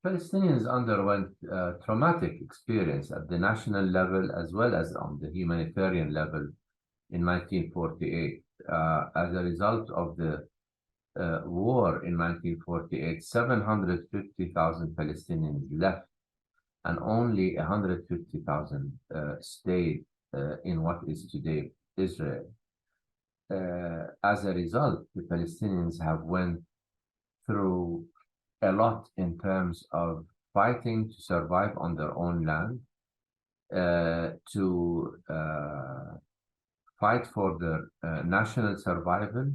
Palestinians underwent traumatic experience at the national level as well as on the humanitarian level in 1948. As a result of the war in 1948, 750,000 Palestinians left and only 150,000 stayed in what is today Israel. As a result, the Palestinians have went through a lot in terms of fighting to survive on their own land, to fight for their national survival,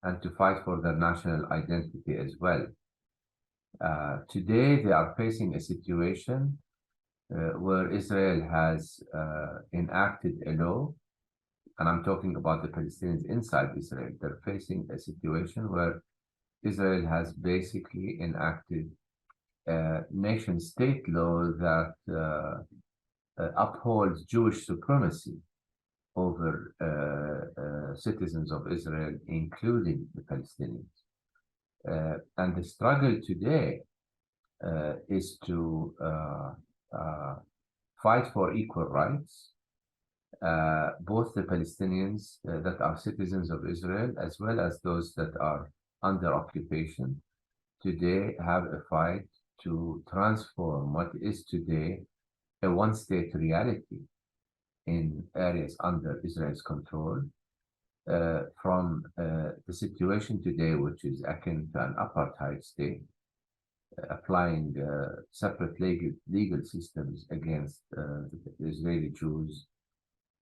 and to fight for their national identity as well. Today, they are facing a situation where Israel has enacted a law, and I'm talking about the Palestinians inside Israel. They're facing a situation where Israel has basically enacted a nation-state law that upholds Jewish supremacy over citizens of Israel, including the Palestinians. And the struggle today is to fight for equal rights. Both the Palestinians that are citizens of Israel, as well as those that are under occupation, today have a fight to transform what is today a one-state reality in areas under Israel's control from the situation today, which is akin to an apartheid state, applying separate legal systems against the Israeli Jews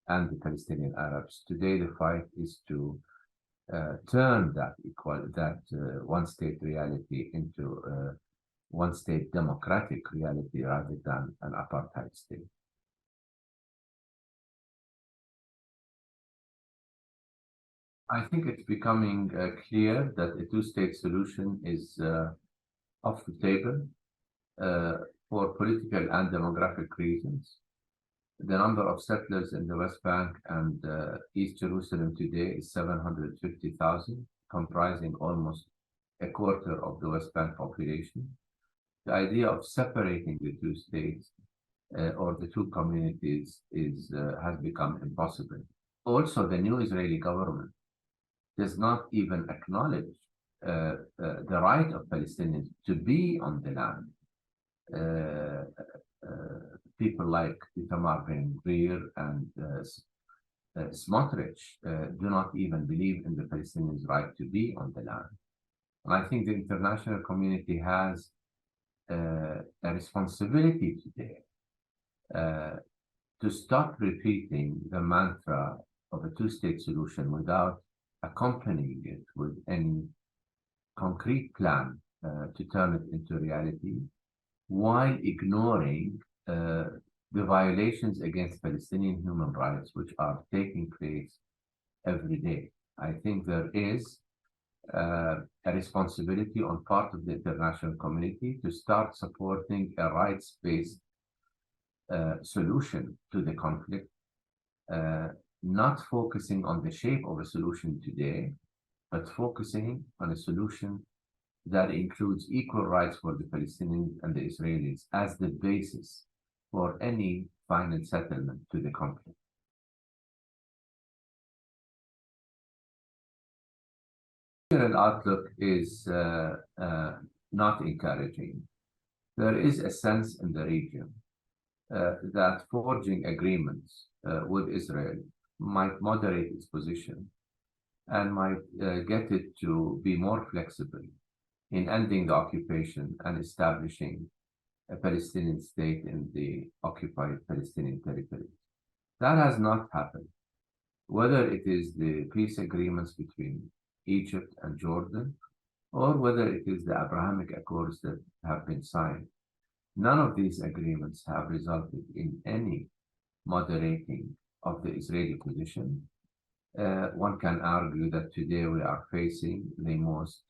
and the Palestinian Arabs. Today, the fight is to turn that one-state reality into one-state democratic reality rather than an apartheid state. I think it's becoming clear that a two-state solution is off the table for political and demographic reasons. The number of settlers in the West Bank and East Jerusalem today is 750,000, comprising almost a quarter of the West Bank population. The idea of separating the two states or the two communities has become impossible. Also, the new Israeli government does not even acknowledge the right of Palestinians to be on the land. People like Itamar Ben-Gvir and Smotrich do not even believe in the Palestinians' right to be on the land. And I think the international community has a responsibility today to stop repeating the mantra of a two-state solution without accompanying it with any concrete plan to turn it into reality, while ignoring the violations against Palestinian human rights, which are taking place every day. I think there is a responsibility on part of the international community to start supporting a rights-based solution to the conflict, not focusing on the shape of a solution today, but focusing on a solution that includes equal rights for the Palestinians and the Israelis as the basis for any final settlement to the conflict. The general outlook is not encouraging. There is a sense in the region that forging agreements with Israel might moderate its position and might get it to be more flexible in ending the occupation and establishing a Palestinian state in the occupied Palestinian territories. That has not happened. Whether it is the peace agreements between Egypt and Jordan, or whether it is the Abrahamic Accords that have been signed, none of these agreements have resulted in any moderating of the Israeli position. One can argue that today we are facing the most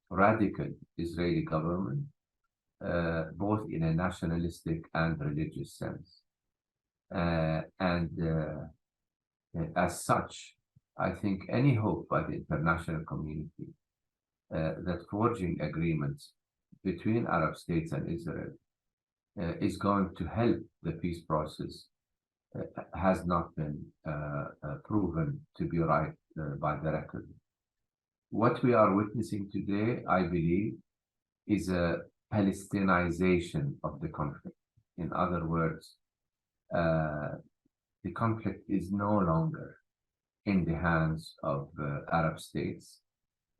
radical Israeli government, both in a nationalistic and religious sense. As such, I think any hope by the international community that forging agreements between Arab states and Israel is going to help the peace process has not been proven to be right by the record. What we are witnessing today, I believe, is a Palestinization of the conflict. In other words, the conflict is no longer in the hands of Arab states.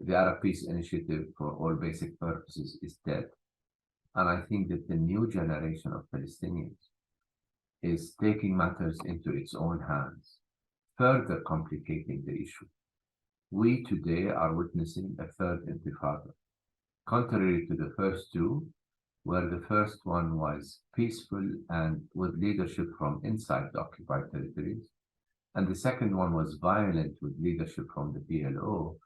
The Arab Peace Initiative, for all basic purposes, is dead. And I think that the new generation of Palestinians is taking matters into its own hands, further complicating the issue. We today are witnessing a third intifada, contrary to the first two, where the first one was peaceful and with leadership from inside the occupied territories, and the second one was violent with leadership from the PLO.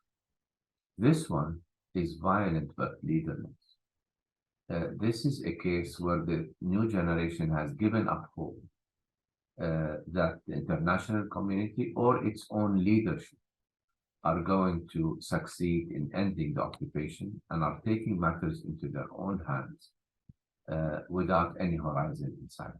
This one is violent but leaderless. This is a case where the new generation has given up hope that the international community or its own leadership are going to succeed in ending the occupation and are taking matters into their own hands without any horizon in sight.